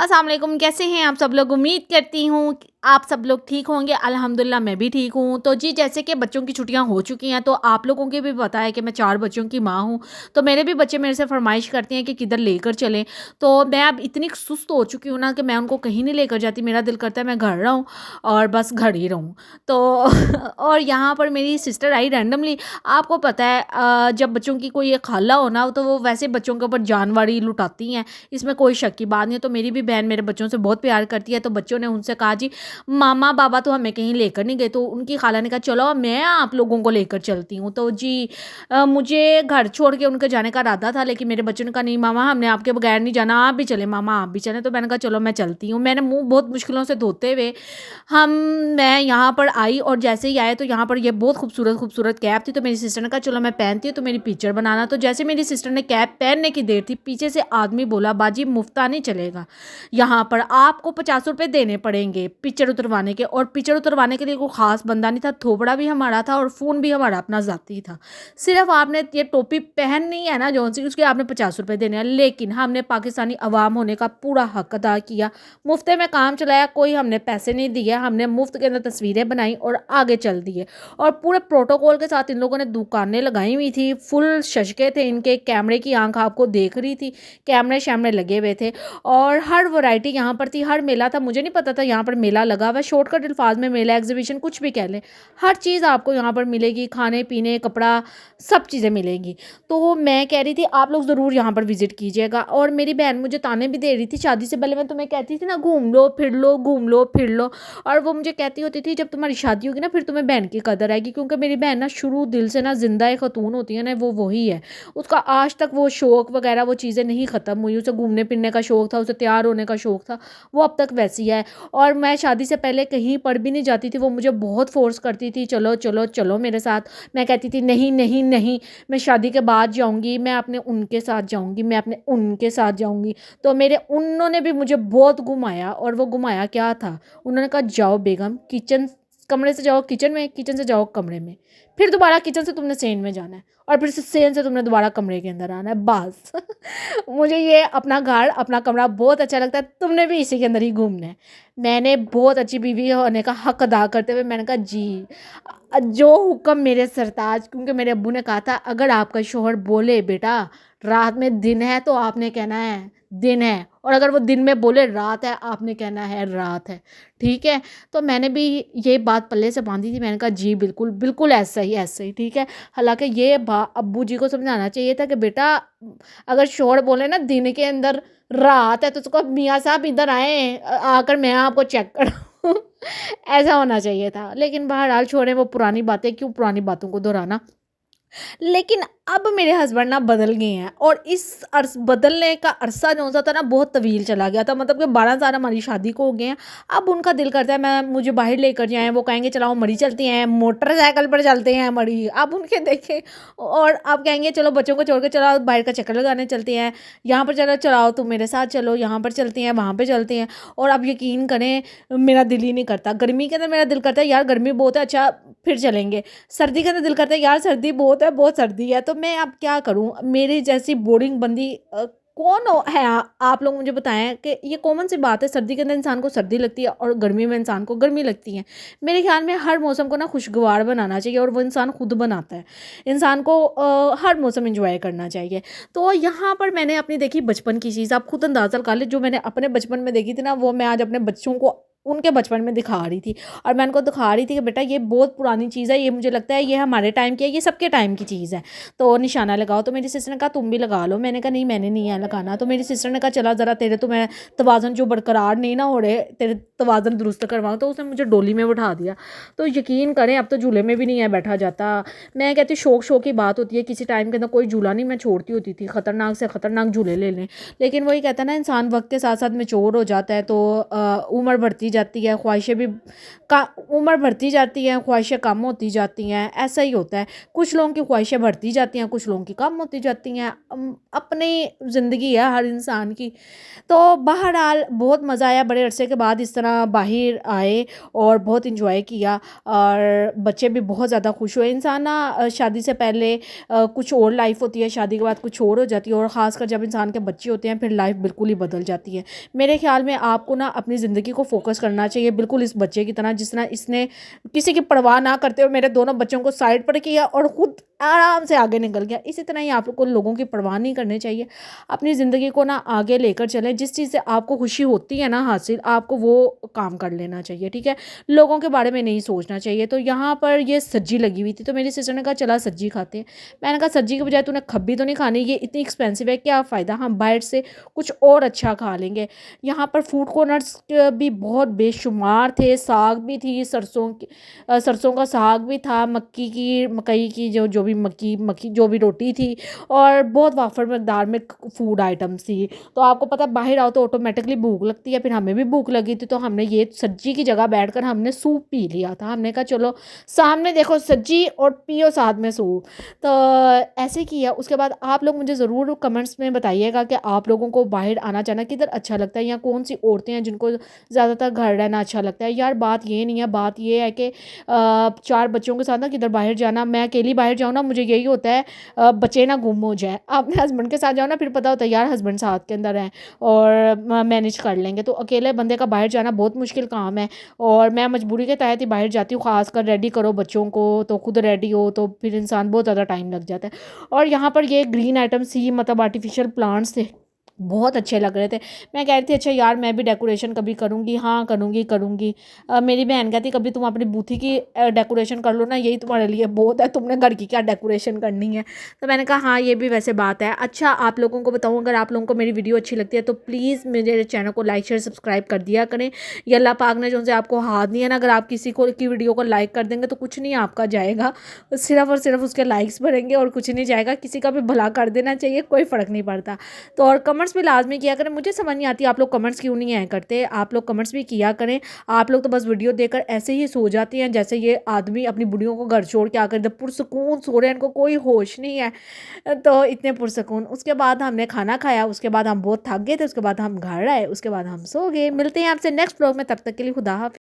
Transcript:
अस्सलाम वालेकुम, कैसे हैं आप सब लोग? उम्मीद करती हूँ कि आप सब लोग ठीक होंगे। अल्हम्दुलिल्लाह मैं भी ठीक हूँ। तो जी, जैसे कि बच्चों की छुट्टियाँ हो चुकी हैं, तो आप लोगों की भी पता है कि मैं 4 बच्चों की माँ हूँ। तो मेरे भी बच्चे मेरे से फ़रमाइश करते हैं कि किधर लेकर चलें। तो मैं अब इतनी सुस्त हो चुकी हूँ ना कि मैं उनको कहीं नहीं लेकर जाती। मेरा दिल करता है मैं घर रहूँ और बस घर ही रहूँ। तो और यहाँ पर मेरी सिस्टर आई रैंडमली। आपको पता है जब बच्चों की कोई एक खाला हो ना, तो वो वैसे बच्चों के ऊपर जानवरी लुटाती हैं। इसमें कोई शक की बात नहीं है। तो मेरी भी बहन मेरे बच्चों से बहुत प्यार करती है। तो बच्चों ने उनसे कहा जी, मामा बाबा तो हमें कहीं लेकर नहीं गए। तो उनकी खाला ने कहा चलो मैं आप लोगों को लेकर चलती हूँ। तो जी, मुझे घर छोड़ के उनके जाने का इरादा था, लेकिन मेरे बच्चों ने कहा नहीं मामा, हमने आपके बगैर नहीं जाना, आप भी चले मामा, आप भी चलें। तो मैंने कहा चलो मैं चलती हूँ। मैंने मुंह बहुत मुश्किलों से धोते हुए हम मैं यहाँ पर आई, और जैसे ही आए तो यहाँ पर ये बहुत खूबसूरत खूबसूरत कैप थी। तो मेरी सिस्टर ने कहा चलो मैं पहनती हूँ, तो मेरी पिक्चर बनाना। तो जैसे मेरी सिस्टर ने कैप पहनने की देर थी, पीछे से आदमी बोला बाजी मुफ्ता नहीं चलेगा, यहाँ पर आपको 50 रुपये देने पड़ेंगे पिक्चर उतरवाने के। और पिक्चर उतरवाने के लिए कोई ख़ास बंदा नहीं था, थोबड़ा भी हमारा था और फ़ोन भी हमारा अपना ज़ाती था। सिर्फ आपने ये टोपी पहननी है ना जौन सी, उसके आपने 50 रुपये देने हैं। लेकिन हमने पाकिस्तानी अवाम होने का पूरा हक अदा किया, मुफ्त में काम चलाया, कोई हमने पैसे नहीं दिए, हमने मुफ्त के अंदर तस्वीरें बनाई और आगे चल दिए। और पूरे प्रोटोकॉल के साथ इन लोगों ने दुकानें लगाई हुई थी, फुल शशके थे इनके, कैमरे की आंख आपको देख रही थी, कैमरे शैमरे लगे हुए थे। और हर वैरायटी यहाँ पर थी, हर मेला था। मुझे नहीं पता था यहाँ पर मेला लगा हुआ है, शॉर्टकट अल्फाज में मेला, एग्जीबिशन कुछ भी कह लें। हर चीज़ आपको यहाँ पर मिलेगी, खाने पीने कपड़ा सब चीज़ें मिलेंगी। तो मैं कह रही थी आप लोग ज़रूर यहाँ पर विज़िट कीजिएगा। और मेरी बहन मुझे ताने भी दे रही थी, शादी से पहले मैं तुम्हें कहती थी ना घूम लो फिर लो, घूम लो फिर लो। और वो मुझे कहती होती थी जब तुम्हारी शादी होगी ना फिर तुम्हें बहन की कदर आएगी। क्योंकि मेरी बहन ना शुरू दिल से ना जिंदा एक खतून होती है ना, वो वही है। उसका आज तक वो शौक़ वगैरह वो चीज़ें नहीं ख़त्म हुई। उसे घूमने फिरने का शौक़ था, उसे तैयार होने का शौक़ था, वो अब तक वैसी है। और मैं शादी से पहले कहीं पर भी नहीं जाती थी, वो मुझे बहुत फोर्स करती थी चलो चलो चलो मेरे साथ। मैं कहती थी नहीं नहीं नहीं, मैं शादी के बाद जाऊँगी, मैं अपने उनके साथ जाऊँगी, मैं अपने उनके साथ जाऊँगी। तो मेरे उन्होंने भी मुझे बहुत घुमाया। और वो घुमाया क्या था, उन्होंने कहा जाओ बेगम किचन, कमरे से जाओ किचन में, किचन से जाओ कमरे में, फिर दोबारा किचन से तुमने सेन में जाना है, और फिर से सेन से तुमने दोबारा कमरे के अंदर आना है, बस। मुझे ये अपना घर अपना कमरा बहुत अच्छा लगता है, तुमने भी इसी के अंदर ही घूमना है। मैंने बहुत अच्छी बीवी होने का हक अदा करते हुए मैंने कहा जी, जो हुक्म मेरे सरताज, क्योंकि मेरे अब्बू ने कहा था अगर आपका शोहर बोले बेटा रात में दिन है तो आपने कहना है दिन है, और अगर वो दिन में बोले रात है आपने कहना है रात है, ठीक है। तो मैंने भी ये बात पल्ले से बांधी थी, मैंने कहा जी बिल्कुल बिल्कुल ऐसा ही ठीक है। हालांकि ये अब्बू जी को समझाना चाहिए था कि बेटा अगर शोहर बोले ना दिन के अंदर रात है तो उसको मियाँ साहब इधर आए, आकर मैं आपको चेक करूँ। ऐसा होना चाहिए था। लेकिन बहरहाल छोड़ें वो पुरानी बातें, क्यों पुरानी बातों को दोहराना। लेकिन अब मेरे हस्बैंड ना बदल गए हैं, और इस बदलने का अरसा जो सा था ना बहुत तवील चला गया था। मतलब कि 12 साल हमारी शादी को हो गए हैं। अब उनका दिल करता है मैं मुझे बाहर लेकर जाएं, वो कहेंगे चलाओ मरी चलती हैं, मोटरसाइकिल पर चलते हैं मरी, अब उनके देखें। और अब कहेंगे चलो बच्चों को छोड़ के चलाओ बाहर का चक्कर लगाने चलते हैं, यहाँ पर चलो चलाओ तुम मेरे साथ चलो, यहाँ पर चलते हैं वहाँ पर चलते हैं। और अब यकीन करें मेरा दिल ही नहीं करता। गर्मी के अंदर मेरा दिल करता है यार गर्मी बहुत है, अच्छा फिर चलेंगे। सर्दी के अंदर दिल करता है यार सर्दी बहुत है, बहुत सर्दी है। तो मैं अब क्या करूं, मेरी जैसी बोरिंग बंदी कौन है। आप लोग मुझे बताएं कि ये कॉमन सी बात है, सर्दी के अंदर इंसान को सर्दी लगती है और गर्मी में इंसान को गर्मी लगती है। मेरे ख्याल में हर मौसम को ना खुशगवार बनाना चाहिए, और वो इंसान खुद बनाता है। इंसान को हर मौसम एंजॉय करना चाहिए। तो यहाँ पर मैंने अपनी देखी बचपन की चीज़, आप खुद अंदाज़ा लगा ले, जो मैंने अपने बचपन में देखी थी ना वो मैं आज अपने बच्चों को उनके बचपन में दिखा रही थी। और मैं उनको दिखा रही थी कि बेटा ये बहुत पुरानी चीज़ है, ये मुझे लगता है ये हमारे टाइम की है, ये सबके टाइम की चीज़ है। तो निशाना लगाओ। तो मेरी सिस्टर ने कहा तुम भी लगा लो। मैंने कहा नहीं मैंने नहीं है लगाना। तो मेरी सिस्टर ने कहा चला ज़रा तेरे तो मैं तवाज़न जो बरकरार नहीं ना हो रहे, तेरे तवाज़न दुरुस्त करवाऊँ। तो उसने मुझे डोली में बिठा दिया। तो यकीन करें अब तो झूले में भी नहीं है बैठा जाता। मैं कहती शौक शौक की बात होती है, किसी टाइम के अंदर कोई झूला नहीं मैं छोड़ती होती थी, ख़तरनाक से ख़तरनाक झूले ले लें। लेकिन वही कहता है ना इंसान वक्त के साथ साथ मैच्योर हो जाता है, तो उम्र बढ़ती जाती है, ख्वाहिशें भी का उम्र बढ़ती जाती है, ख्वाहिशें कम होती जाती हैं। ऐसा ही होता है, कुछ लोगों की ख्वाहिशें बढ़ती जाती हैं, कुछ लोगों की कम होती जाती हैं। अपनी ज़िंदगी है हर इंसान की। तो बहरहाल बहुत मज़ा आया बड़े अरसे के बाद इस तरह बाहर आए और बहुत इंजॉय किया और बच्चे भी बहुत ज़्यादा खुश हुए। इंसान ना शादी से पहले कुछ और लाइफ होती है, शादी के बाद कुछ और हो जाती है और ख़ासकर जब इंसान के बच्चे होते हैं फिर लाइफ बिल्कुल ही बदल जाती है। मेरे ख्याल में आपको ना अपनी ज़िंदगी को फोकस करना चाहिए, बिल्कुल इस बच्चे की तरह जिस तरह इसने किसी की परवाह ना करते हुए मेरे दोनों बच्चों को साइड पर किया और ख़ुद आराम से आगे निकल गया। इसी तरह ही आपको लोगों की परवाह नहीं करनी चाहिए, अपनी ज़िंदगी को ना आगे लेकर चलें। जिस चीज़ से आपको खुशी होती है ना हासिल, आपको वो काम कर लेना चाहिए, ठीक है। लोगों के बारे में नहीं सोचना चाहिए। तो यहाँ पर ये सब्जी लगी हुई थी तो मेरी सिस्टर ने कहा चला सब्जी खाते हैं। मैंने कहा सब्जी के बजाय तूने खब्बी तो नहीं खानी, ये इतनी एक्सपेंसिव है, क्या फ़ायदा, हम बाहर से कुछ और अच्छा खा लेंगे। यहाँ पर फूड कॉर्नर्स भी बहुत बेशुमार थे, साग भी थी, सरसों का साग भी था, मकई की जो भी मक्की जो भी रोटी थी और बहुत वाफर मकदार में फूड आइटम्स थी। तो आपको पता बाहर आओ तो ऑटोमेटिकली भूख लगती है, फिर हमें भी भूख लगी थी तो हमने ये सब्जी की जगह बैठकर हमने सूप पी लिया था। हमने कहा चलो सामने देखो सब्जी और पियो साथ में सूप। तो ऐसे किया। उसके बाद आप लोग मुझे ज़रूर कमेंट्स में बताइएगा कि आप लोगों को बाहर आना जाना किधर अच्छा लगता है या कौन सी औरतें हैं जिनको ज़्यादातर घर रहना अच्छा लगता है। यार बात ये नहीं है, बात ये है कि 4 बच्चों के साथ ना किधर बाहर जाना, मैं अकेली बाहर जाऊँ ना मुझे यही होता है बच्चे ना गुम हो जाए। अपने हस्बैंड के साथ जाओ ना फिर पता होता है यार हस्बैंड साथ के अंदर हैं और मैनेज कर लेंगे। तो अकेले बंदे का बाहर जाना बहुत मुश्किल काम है और मैं मजबूरी के तहत ही बाहर जाती हूँ। ख़ासकर रेडी करो बच्चों को तो खुद रेडी हो तो फिर इंसान बहुत ज़्यादा टाइम लग जाता है। और यहाँ पर ये ग्रीन आइटम्स ही मतलब आर्टिफिशियल प्लांट्स थे, बहुत अच्छे लग रहे थे। मैं कह रही थी अच्छा यार मैं भी डेकोरेशन कभी करूँगी, हाँ करूँगी। मेरी बहन कहती कभी तुम अपनी बूथी की डेकोरेशन कर लो ना, यही तुम्हारे लिए बहुत है, तुमने घर की क्या डेकोरेशन करनी है। तो मैंने कहा हाँ ये भी वैसे बात है। अच्छा आप लोगों को बताऊँ, अगर आप लोगों को मेरी वीडियो अच्छी लगती है तो प्लीज़ मेरे चैनल को लाइक शेयर सब्सक्राइब कर दिया करें। ये अल्लाह पाक ने जो से आपको हाथ नहीं है ना, अगर आप किसी को की वीडियो को लाइक कर देंगे तो कुछ नहीं आपका जाएगा, सिर्फ और सिर्फ उसके लाइक्स बढ़ेंगे और कुछ नहीं जाएगा। किसी का भी भला कर देना चाहिए, कोई फ़र्क नहीं पड़ता। तो और कमेंट्स भी लाजमी किया करें। मुझे समझ नहीं आती आप लोग कमेंट्स क्यों नहीं आया करते, आप लोग कमेंट्स भी किया करें। आप लोग तो बस वीडियो देखकर ऐसे ही सो जाते हैं जैसे ये आदमी अपनी बुढ़ियों को घर छोड़ के आकर पुरसकून सो रहे हैं, इनको कोई होश नहीं है। तो इतने पुरसकून। उसके बाद हमने खाना खाया, उसके बाद हम बहुत थक गए थे, उसके बाद हम घर आए, उसके बाद हम सो गए। मिलते हैं आपसे नेक्स्ट व्लॉग में, तब तक के लिए खुदा हाफ़िज़।